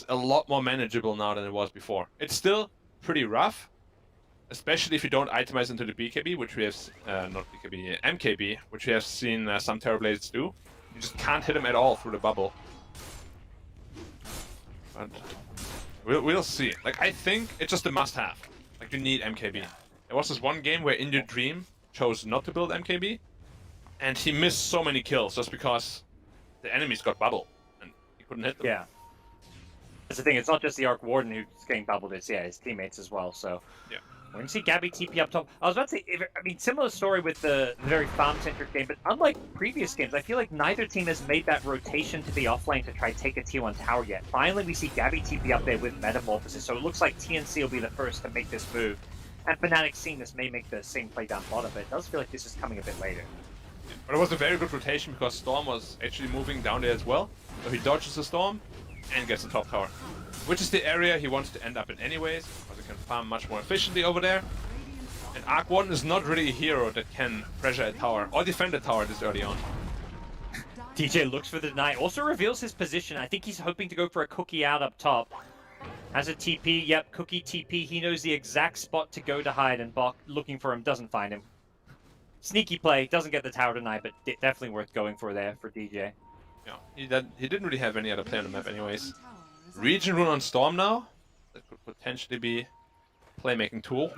feels a lot more manageable now than it was before. It's still pretty rough, especially if you don't itemize into the BKB, which we have, not BKB, MKB, which we have seen some Terrorblades do. You just can't hit them at all through the bubble. But we'll see. Like, I think it's just a must-have. Like, you need MKB. There was this one game where In Your Dream chose not to build MKB, and he missed so many kills just because the enemies got bubble, and he couldn't hit them. Yeah. That's the thing, it's not just the Arc Warden who's getting bubbled, it's his teammates as well, so... Yeah. We're going to see Gabby TP up top. I was about to say, I mean, similar story with the very farm-centric game, but unlike previous games, I feel like neither team has made that rotation to the offlane to try to take a tier 1 tower yet. Finally, we see Gabby TP up there with Metamorphosis, so it looks like TNC will be the first to make this move. And Fnatic seeing this may make the same play down bottom, but it does feel like this is coming a bit later. But it was a very good rotation because Storm was actually moving down there as well. So he dodges the Storm and gets the top tower, which is the area he wants to end up in anyways, because he can farm much more efficiently over there. And Arc Warden is not really a hero that can pressure a tower or defend a tower this early on. DJ looks for the deny, also reveals his position. I think he's hoping to go for a cookie out up top. Has a TP, yep, cookie TP. He knows the exact spot to go to hide, and Bok looking for him, doesn't find him. Sneaky play, doesn't get the tower tonight, but definitely worth going for there for DJ. Yeah, he didn't really have any other play on the map anyways. Region rune on Storm now. That could potentially be a playmaking tool.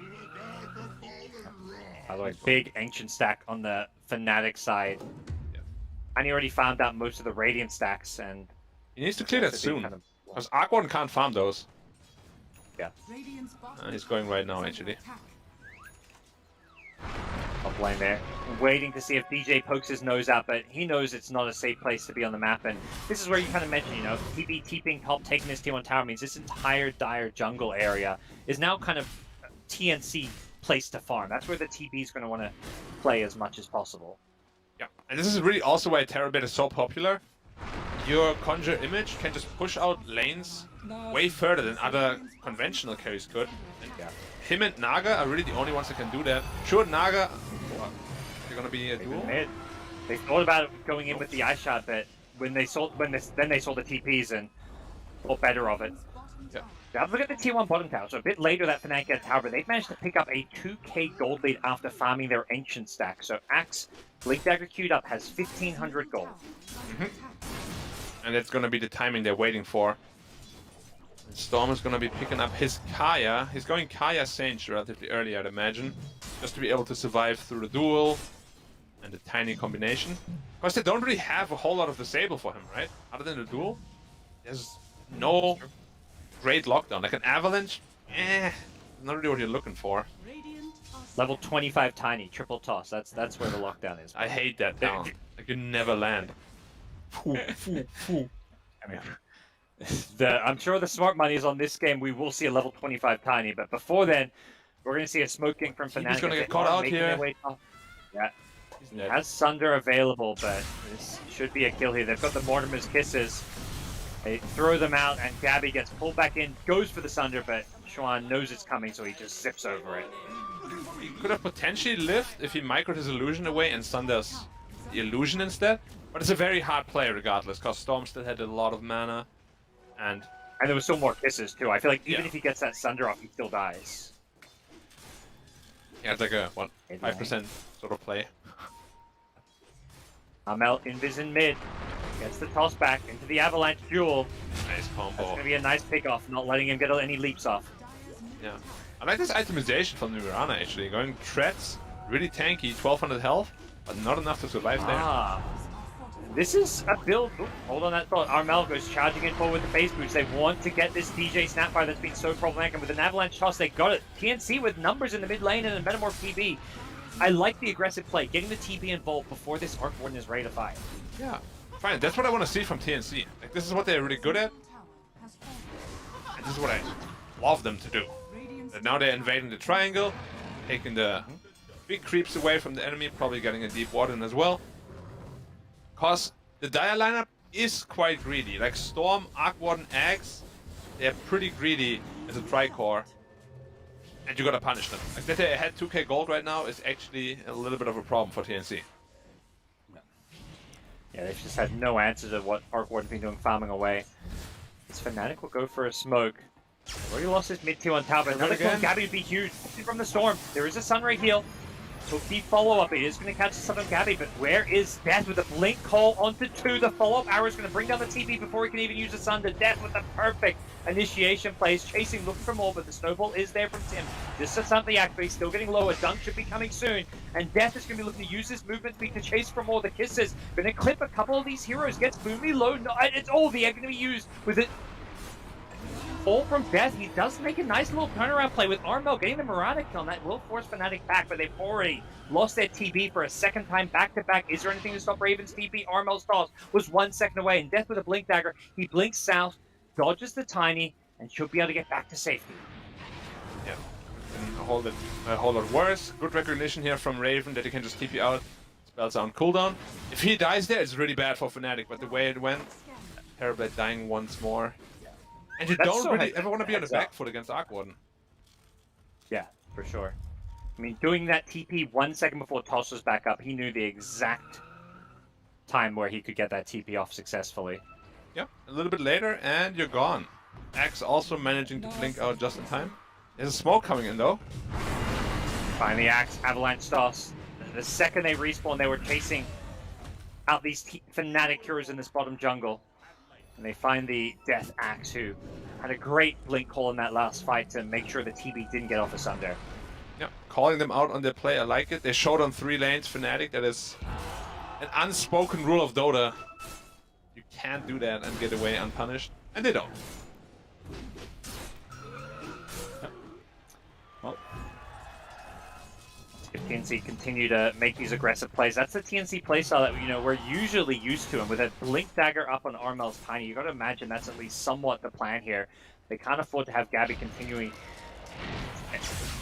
By the way, big Ancient stack on the Fnatic side. Yeah. And he already found out most of the Radiant stacks, and... He needs to clear that soon, because Arc Warden can't farm those. Yeah. He's going right now, actually. Top lane there, waiting to see if DJ pokes his nose out, but he knows it's not a safe place to be on the map, and this is where you kind of mentioned, you know, TB keeping top, taking this T1 tower means this entire dire jungle area is now kind of TNC place to farm. That's where the TB is going to want to play as much as possible. Yeah, and this is really also why Terrorblade is so popular. Your Conjure Image can just push out lanes way further than other conventional carries could. And Yeah. him and Naga are really the only ones that can do that. Sure, Naga, they're gonna be a duel. They thought about it going in with the ice shot, but when they saw then they saw the TPs and thought better of it. Yeah. Now look at the T1 bottom tower. So a bit later that Fnatic get tower, but they've managed to pick up a 2k gold lead after farming their Ancient stack. So Axe, Blink Dagger queued up, has 1500 gold. And that's gonna be the timing they're waiting for. And Storm is gonna be picking up his Kaya. He's going Kaya Sage relatively early, I'd imagine, just to be able to survive through the duel and the tiny combination. Because they don't really have a whole lot of disable for him, right? Other than the duel, there's no great lockdown. Like an Avalanche, not really what you're looking for. Level 25 tiny, triple toss. That's where the lockdown is. I hate that down. Like you never land. I mean, I'm sure the smart money is on this game. We will see a level 25 tiny, but before then, we're going to see a smoke king from Fnatic. He's going to get caught out here. Yeah, he has Sunder available, but this should be a kill here. They've got the Mortimer's Kisses. They throw them out, and Gabby gets pulled back in, goes for the Sunder, but Xuan knows it's coming, so he just zips over it. He could have potentially lived if he microed his illusion away and Sunders the illusion instead. But it's a very hard play regardless, because Storm still had a lot of mana. And there was still more kisses too. I feel like even if he gets that Sunder off, he still dies. Yeah, it's like a, what, 5% sort of play. Amel invis in mid. Gets the toss back into the Avalanche duel. Nice combo. That's going to be a nice pick-off, not letting him get any leaps off. Yeah. I like this itemization from the Mirana actually. Going Treads, really tanky, 1200 health, but not enough to survive there. This is a build. Ooh, hold on that thought. Armel goes charging in forward with the phase boots. They want to get this DJ Snapfire that's been so problematic, and with an Avalanche toss, they got it. TNC with numbers in the mid lane and a Metamorph TB. I like the aggressive play, getting the TB involved before this Arc Warden is ready to fire. Yeah, fine. That's what I want to see from TNC. Like, this is what they're really good at. And this is what I love them to do. And now they're invading the triangle, taking the big creeps away from the enemy, probably getting a deep warden as well. Because the Dire lineup is quite greedy. Like Storm, Arc Warden, Axe, they're pretty greedy as a Tricore. And you gotta punish them. Like that they had 2k gold right now is actually a little bit of a problem for TNC. Yeah, they've just had no answer to what Arc Warden's been doing farming away. This Fnatic will go for a smoke. Already lost his mid tier on tower, but another kill on Gabby would be huge. From the storm, there is a Sunray heal. Hooky follow-up. It is going to catch the Southern Gabby, but where is Death with a blink call onto 2? The follow-up arrow is going to bring down the TP before he can even use the Sunder. Death with the perfect initiation plays, chasing, looking for more, but the snowball is there from Tim. Just sets up the activate, still getting lower. Dunk should be coming soon, and Death is going to be looking to use his movement speed to chase for more. The Kisses going to clip a couple of these heroes, gets Boomy low. No, it's all the egg going to be used with it. All from Death. He does make a nice little turnaround play with Armel getting the Mirana kill, and that will force Fnatic back, but they've already lost their TB for a second time back-to-back. Is there anything to stop Raven's TB? Armel's toss was 1 second away, and Death with a blink dagger. He blinks south, dodges the Tiny, and should be able to get back to safety. Yeah, and a whole lot worse. Good recognition here from Raven that he can just TP out. Spells on cooldown. If he dies there, it's really bad for Fnatic, but the way it went, Terrorblade dying once more. And you don't really ever want to be on the back foot against Arc Warden. Yeah, for sure. I mean, doing that TP 1 second before Toss was back up, he knew the exact time where he could get that TP off successfully. Yep, a little bit later, and you're gone. Axe also managing to blink out just in time. There's a smoke coming in, though. Find the Axe, Avalanche Toss. The second they respawn, they were chasing out these Fnatic heroes in this bottom jungle. And they find the Death Axe, who had a great blink call in that last fight to make sure the TB didn't get off asunder. Yep, calling them out on their play, I like it. They showed on 3 lanes Fnatic, that is an unspoken rule of Dota. You can't do that and get away unpunished, and they don't. Well, if TNC continue to make these aggressive plays, that's the TNC playstyle that we're usually used to. And with a blink dagger up on Armel's Tiny, you got to imagine that's at least somewhat the plan here. They can't afford to have Gabby continuing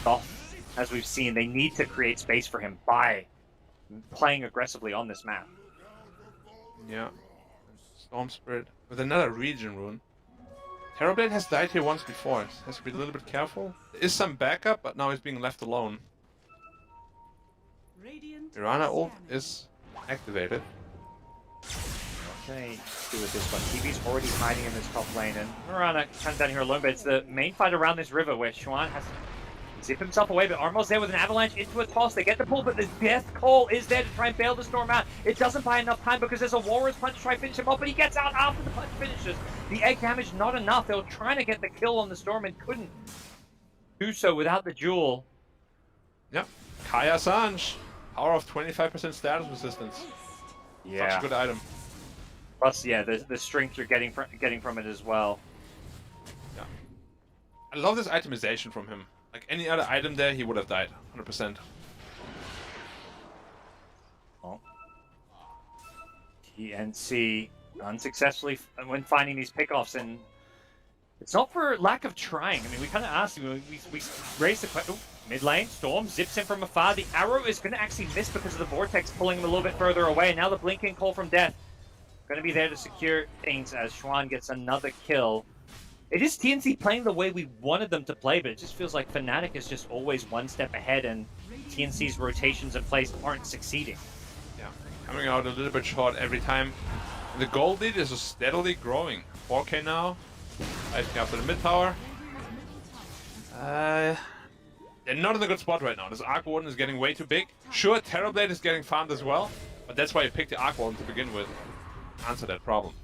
off. As we've seen, they need to create space for him by playing aggressively on this map. Yeah. Storm Spirit with another region rune. Terrorblade has died here once before. Has to be a little bit careful. There is some backup, but now he's being left alone. Mirana ult is activated. What can they do with this one? TV's already hiding in this top lane, and Mirana comes down here alone, but it's the main fight around this river where Xuan has to zip himself away, but Armel's there with an avalanche into a toss. They get the pull, but the death call is there to try and bail the storm out. It doesn't buy enough time because there's a Walrus punch to try and finish him off, but he gets out after the punch finishes. The egg damage not enough. They were trying to get the kill on the storm and couldn't do so without the jewel. Yep. Kaya Sanj. Power of 25% status resistance. Yeah. Such a good item. Plus, yeah, the strength you're getting from it as well. Yeah. I love this itemization from him. Like any other item there, he would have died. 100%. Well, TNC unsuccessfully when finding these pickoffs, and it's not for lack of trying. I mean, we kind of asked, we raised the question. Mid lane, Storm zips in from afar. The arrow is going to actually miss because of the Vortex pulling him a little bit further away. And now the blinking call from Death. Going to be there to secure things as Xuan gets another kill. It is TNC playing the way we wanted them to play, but it just feels like Fnatic is just always one step ahead, and TNC's rotations and plays aren't succeeding. Yeah, coming out a little bit short every time. The gold lead is steadily growing. 4K now. 5K after the mid tower. They're not in a good spot right now. This Arc Warden is getting way too big. Sure, Terrorblade is getting farmed as well, but that's why you picked the Arc Warden to begin with. Answer that problem.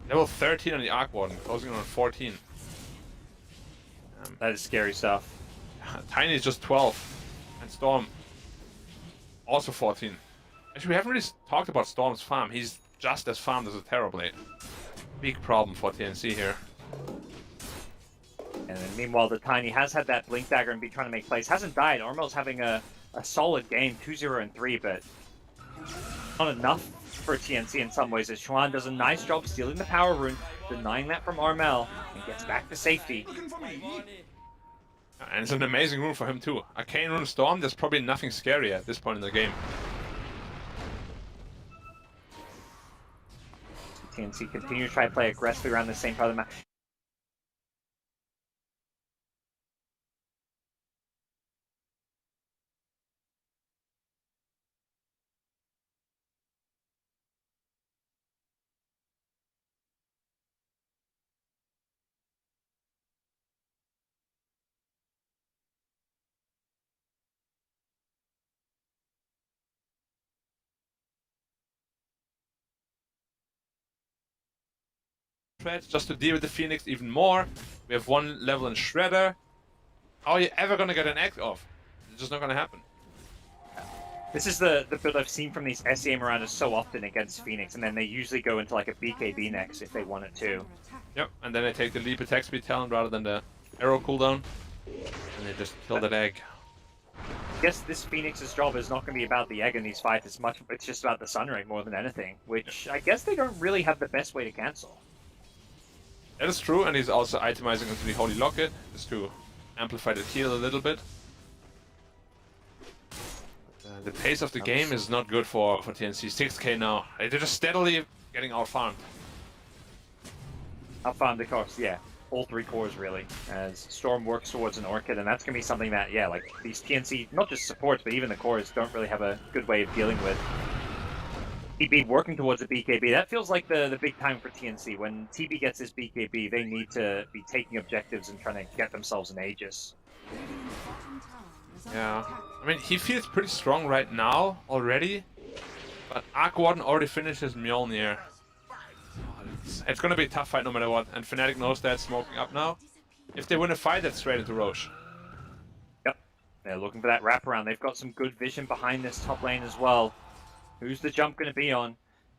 Level 13 on the Arc Warden, closing on 14. That is scary stuff. Tiny is just 12. And Storm, also 14. Actually, we haven't really talked about Storm's farm. He's just as farmed as a Terrorblade. Big problem for TNC here. And then meanwhile, the Tiny has had that Blink Dagger and be trying to make plays. Hasn't died. Armel's having a solid game, 2-0 and 3, but not enough for TNC in some ways, as Xuan does a nice job stealing the power rune, denying that from Armel, and gets back to safety. And it's an amazing rune for him too. Arcane Rune Storm, there's probably nothing scary at this point in the game. TNC continue to try to play aggressively around the same part of the map. threats just to deal with the Phoenix even more. We have 1 level in Shredder. How are you ever gonna get an egg off? It's just not gonna happen. This is the build I've seen from these SEA Mirandas so often against Phoenix, and then they usually go into like a BKB next if they want it to. Yep, and then they take the leap attack speed talent rather than the arrow cooldown. And they just kill that egg. I guess this Phoenix's job is not going to be about the egg in these fights. It's just about the Sunray more than anything, which I guess they don't really have the best way to cancel. That is true, and he's also itemizing into the Holy Locket just to amplify the heal a little bit. The pace of the game is not good for TNC. 6k now. They're just steadily getting out-farmed. Out-farmed, of course, yeah. All 3 cores, really, as Storm works towards an Orchid, and that's going to be something that, yeah, like, these TNC, not just supports, but even the cores don't really have a good way of dealing with. TB working towards a BKB, that feels like the big time for TNC. When TB gets his BKB, they need to be taking objectives and trying to get themselves an Aegis. Yeah, I mean, he feels pretty strong right now already, but Arc Warden already finished his Mjolnir. It's gonna be a tough fight no matter what, and Fnatic knows that, smoking up now. If they win a fight, that's straight into Roche. Yep, they're looking for that wraparound. They've got some good vision behind this top lane as well. Who's the jump going to be on?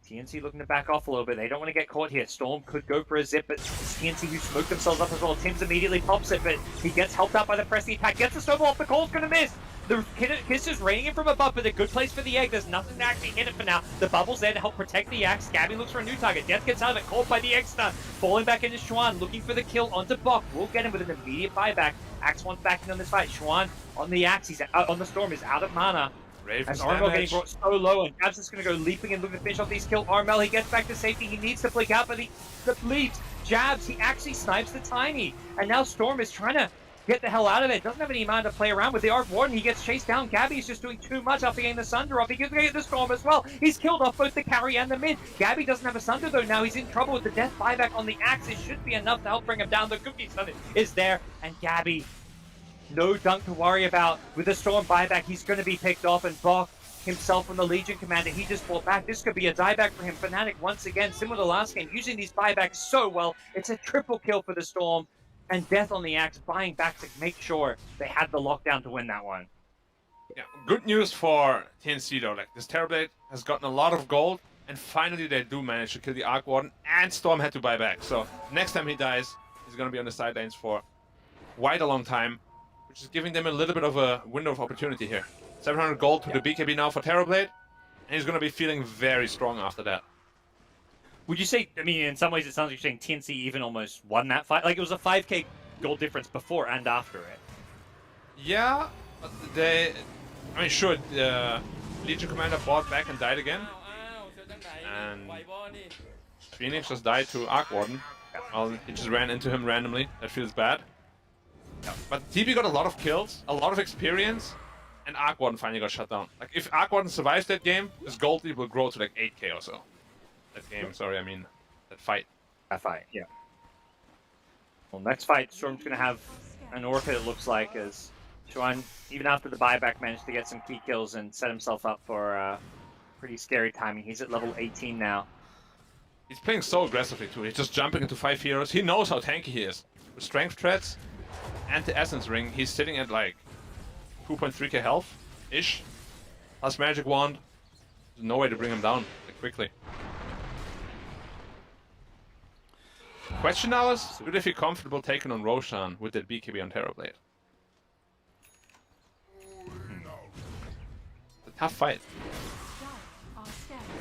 TNC looking to back off a little bit. They don't want to get caught here. Storm could go for a zip, but it's TNC who smoked themselves up as well. Tim's immediately pops it, but he gets helped out by the pressing attack. Gets the snowball off. The Cole's going to miss. The Kiss is raining in from above, but a good place for the egg. There's nothing to actually hit it for now. The bubble's there to help protect the axe. Gabby looks for a new target. Death gets out of it. Caught by the egg stun. Falling back into Xuan, looking for the kill onto Bok. Will get him with an immediate buyback. Axe wants back in on this fight. Xuan on the axe. He's on the Storm. Is out of mana. As Armel getting brought so low, and Gabs is going to go leaping and looking to finish off these kills. Armel, he gets back to safety. He needs to blink out, but the bleeds. Jabs, he actually snipes the Tiny. And now Storm is trying to get the hell out of it. Doesn't have any mana to play around with. The Arc Warden, he gets chased down. Gabby's just doing too much after getting the Sunder off. He gets the Storm as well. He's killed off both the carry and the mid. Gabby doesn't have a Sunder though. Now he's in trouble with the death buyback on the axe. It should be enough to help bring him down. The Cookie Sunder is there, and Gabby, no dunk to worry about. With the Storm buyback, he's going to be picked off, and Bok himself from the Legion Commander, he just fought back. This could be a dieback for him. Fnatic, once again, similar to last game, using these buybacks so well. It's a triple kill for the Storm, and Death on the axe, buying back to make sure they had the lockdown to win that one. Yeah, good news for TNC though. Like, this Terrorblade has gotten a lot of gold, and finally they do manage to kill the Arc Warden, and Storm had to buy back. So next time he dies, he's going to be on the sidelines for quite a long time, which is giving them a little bit of a window of opportunity here. 700 gold to the BKB now for Terrorblade, and he's going to be feeling very strong after that. Would you say, I mean, in some ways it sounds like you're saying TNC even almost won that fight? Like, it was a 5k gold difference before and after it. Yeah, but they... I mean, sure, the Legion Commander fought back and died again. And Phoenix just died to Arc Warden. Well, he just ran into him randomly. That feels bad. But TB got a lot of kills, a lot of experience, and Arc Warden finally got shut down. Like, if Arc Warden survives that game, his gold lead will grow to like 8k or so. That game, sorry, I mean, that fight. That fight, yeah. Well, next fight, Storm's going to have an Orchid, it looks like, as Xuan, even after the buyback, managed to get some key kills and set himself up for pretty scary timing. He's at level 18 now. He's playing so aggressively too. He's just jumping into 5 heroes. He knows how tanky he is. With strength threats and the Essence Ring, he's sitting at like 2.3k health-ish. Plus Magic Wand. There's no way to bring him down like, quickly. Question now is, do they feel comfortable taking on Roshan with that BKB on Terrorblade? It's a tough fight.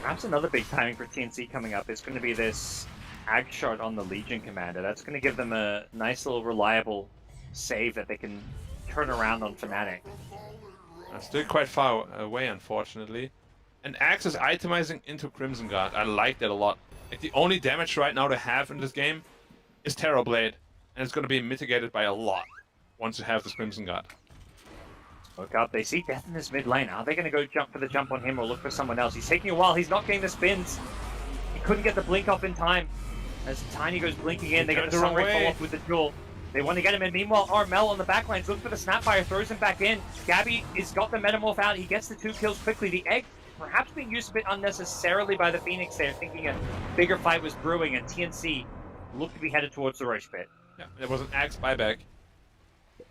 Perhaps another big timing for TNC coming up is going to be this Ag Shard on the Legion Commander. That's going to give them a nice little reliable save that they can turn around on Fnatic. Still quite far away, unfortunately. And Axe is itemizing into Crimson Guard. I like that a lot. Like, the only damage right now they have in this game is Terrorblade, and it's going to be mitigated by a lot once you have this Crimson Guard. Look up, they see Death in this mid lane. Are they going to go jump for the jump on him or look for someone else? He's taking a while, he's not getting the spins. He couldn't get the blink off in time. As Tiny goes blinking in, they get the Sunray fall off with the duel. They want to get him in. Meanwhile, Armel on the backlines looking for the Snapfire, throws him back in. Gabby has got the Metamorph out, he gets the 2 kills quickly. The egg perhaps being used a bit unnecessarily by the Phoenix there, thinking a bigger fight was brewing, and TNC look to be headed towards the Roche pit. Yeah, there was an Axe buyback.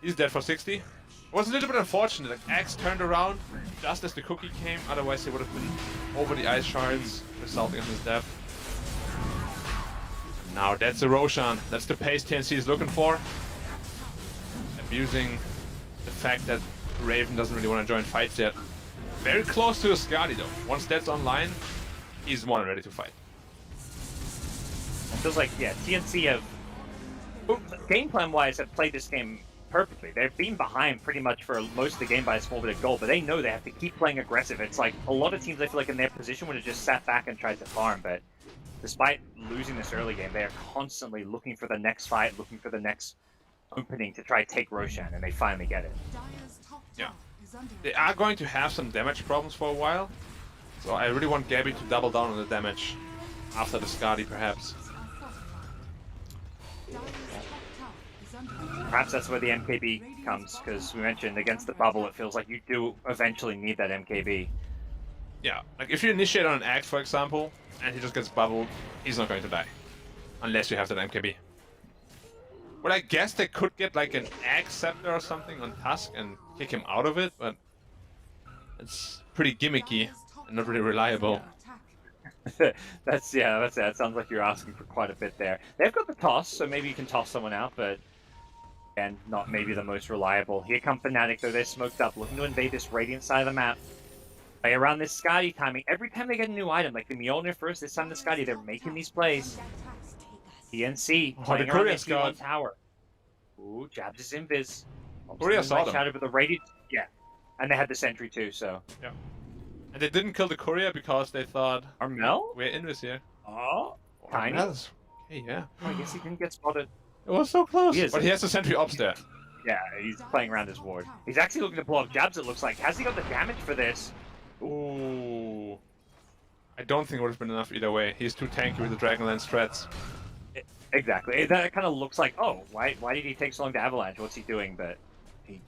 He's dead for 60. It was a little bit unfortunate. Like, Axe turned around just as the cookie came. Otherwise, he would have been over the ice shards, resulting in his death. And now that's the Roshan. That's the pace TNC is looking for. Abusing the fact that Raven doesn't really want to join fights yet. Very close to a Skadi though. Once that's online, he's more than ready to fight. It feels like, yeah, TNC have, game plan wise, have played this game perfectly. They've been behind pretty much for most of the game by a small bit of goal, but they know they have to keep playing aggressive. It's like a lot of teams I feel like in their position would have just sat back and tried to farm, but despite losing this early game, they are constantly looking for the next fight, looking for the next opening to try to take Roshan, and they finally get it. Yeah. They are going to have some damage problems for a while, so I really want Gabby to double down on the damage after the Skadi, perhaps. Perhaps that's where the MKB comes, because we mentioned against the bubble, it feels like you do eventually need that MKB. Yeah, like if you initiate on an Axe, for example, and he just gets bubbled, he's not going to die. Unless you have that MKB. Well, I guess they could get like an Axe Scepter or something on Tusk and kick him out of it, but it's pretty gimmicky and not really reliable. That's it. That sounds like you're asking for quite a bit there. They've got the toss, so maybe you can toss someone out, but and not maybe the most reliable. Here come Fnatic, though. They're smoked up, looking to invade this Radiant side of the map. Like, around this Skadi timing, every time they get a new item, like the Mjolnir first, this time the Skadi, they're making these plays. TNC playing around this T1 tower. Ooh, jabs his invis. Korea saw them. Shadow with the Radiant, yeah. And they had the sentry too, so. Yeah. And they didn't kill the courier because they thought, Armel? we're invis here. Oh, tiny. Okay, yeah. Oh, I guess he didn't get spotted. It was so close. He is. But he has the sentry ops there. Yeah, he's playing around his ward. He's actually looking to blow up jabs, it looks like. Has he got the damage for this? Ooh. I don't think it would have been enough either way. He's too tanky with the Dragonlance threats. Exactly. That kind of looks like, oh, why did he take so long to Avalanche? What's he doing? But he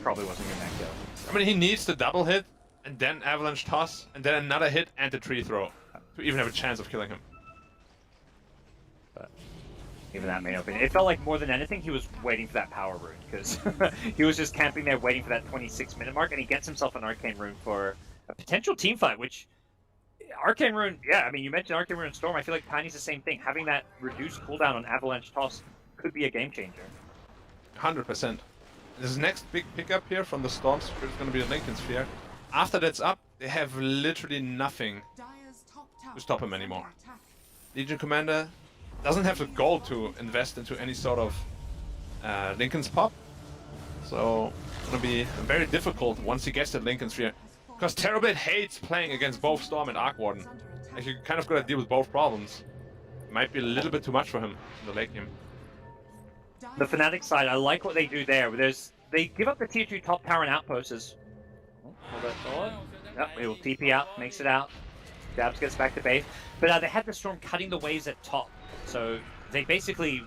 probably wasn't getting that kill. I mean, he needs the double hit, and then Avalanche toss, and then another hit and the tree throw to even have a chance of killing him. But even that may not be. It felt like more than anything, he was waiting for that power rune, because he was just camping there waiting for that 26-minute mark, and he gets himself an Arcane Rune for a potential team fight, which... Arcane Rune, yeah, I mean, you mentioned Arcane Rune and Storm. I feel like Tiny's the same thing. Having that reduced cooldown on Avalanche Toss could be a game changer. 100%. This next big pickup here from the Storm Sphere is going to be the Lincoln Sphere. After that's up, they have literally nothing to stop him anymore. Legion Commander doesn't have the gold to invest into any sort of Lincoln's pop. So it's going to be very difficult once he gets the Lincoln Sphere. Because Terrorblade hates playing against both Storm and Arc Warden. Like, you kind of got to deal with both problems. It might be a little bit too much for him in the late game. The Fnatic side, I like what they do there. They give up the tier 2 top tower and outposts. Hold that forward. Yep, he will TP out, makes it out. Jabs gets back to base. But they had the Storm cutting the waves at top. So they basically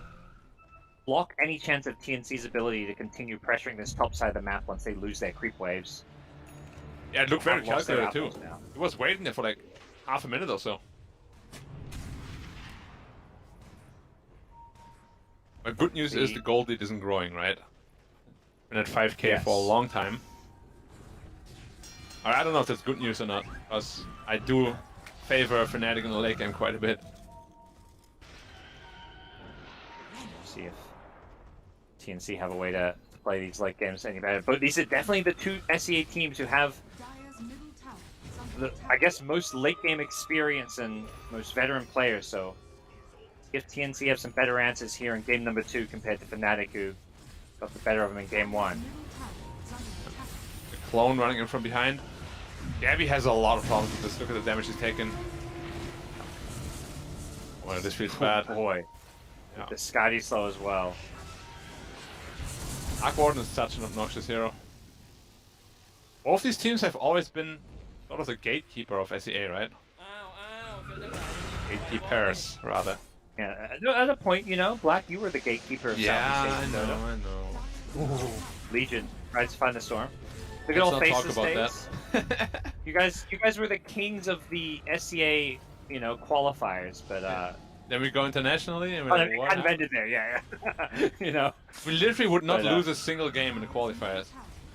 block any chance of TNC's ability to continue pressuring this top side of the map once they lose their creep waves. Yeah, it looked very calculated too. He was waiting there for like half a minute or so. But good news is the gold lead isn't growing, right? Been at 5k for a long time. I don't know if that's good news or not, because I do favor Fnatic in the late game quite a bit. See if TNC have a way to play these late games any better. But these are definitely the two SEA teams who have I guess most late game experience and most veteran players, so if TNC have some better answers here in game number 2 compared to Fnatic, who got the better of them in game 1. The clone running in from behind. Gabby has a lot of problems with this. Look at the damage he's taken. Oh, this feels bad. Boy. Yeah. The Skadi slow as well. Arc Warden is such an obnoxious hero. Both these teams have always been sort of the gatekeeper of SEA, right? Gatekeepers, rather. Yeah, at a point, you know, Black, you were the gatekeeper of Southeast Asia. I know. Ooh. Legion tries to find the Storm. Look at all faces. Talk about that. you guys were the kings of the SEA, you know, qualifiers, but Then we go internationally, and we're Oh, like, it what? kind of ended there, yeah. You know. We literally would not But, lose a single game in the qualifiers.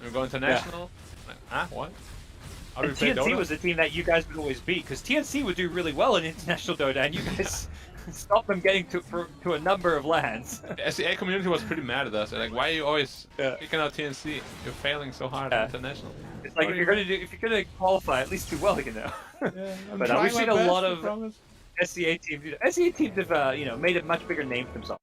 We go international. Like, what? How do And we play TNC Dota? was the team that you guys would always beat, because TNC would do really well in international Dota, and you guys stopped them getting to a number of lands. The SEA community was pretty mad at us. They're like, why are you always Yeah. picking out TNC? You're failing so hard Yeah. at international. It's like if you're gonna qualify, at least do well, you know. But we've seen a lot of SEA teams. SEA teams have you know, made a much bigger name for themselves.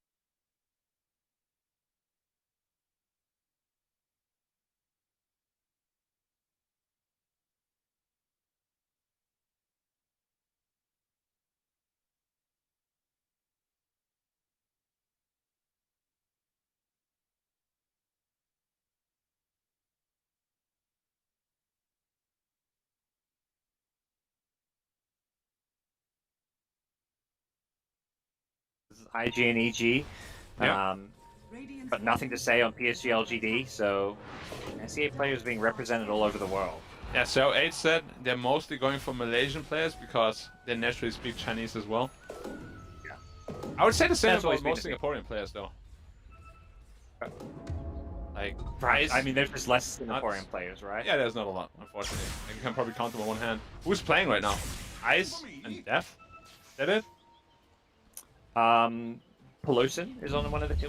This is IG and EG. Yeah. But nothing to say on PSG LGD, so SEA players being represented all over the world. Yeah, so 8 said they're mostly going for Malaysian players because they naturally speak Chinese as well. Yeah. I would say the same That's about always been most the thing. Singaporean players, though. Like, Right. Ice, I mean, there's just less Nuts. Singaporean players, right? Yeah, there's not a lot, unfortunately. Like, you can probably count them on one hand. Who's playing right now? Ice and Def? Is that it? Pelosin is on one of the was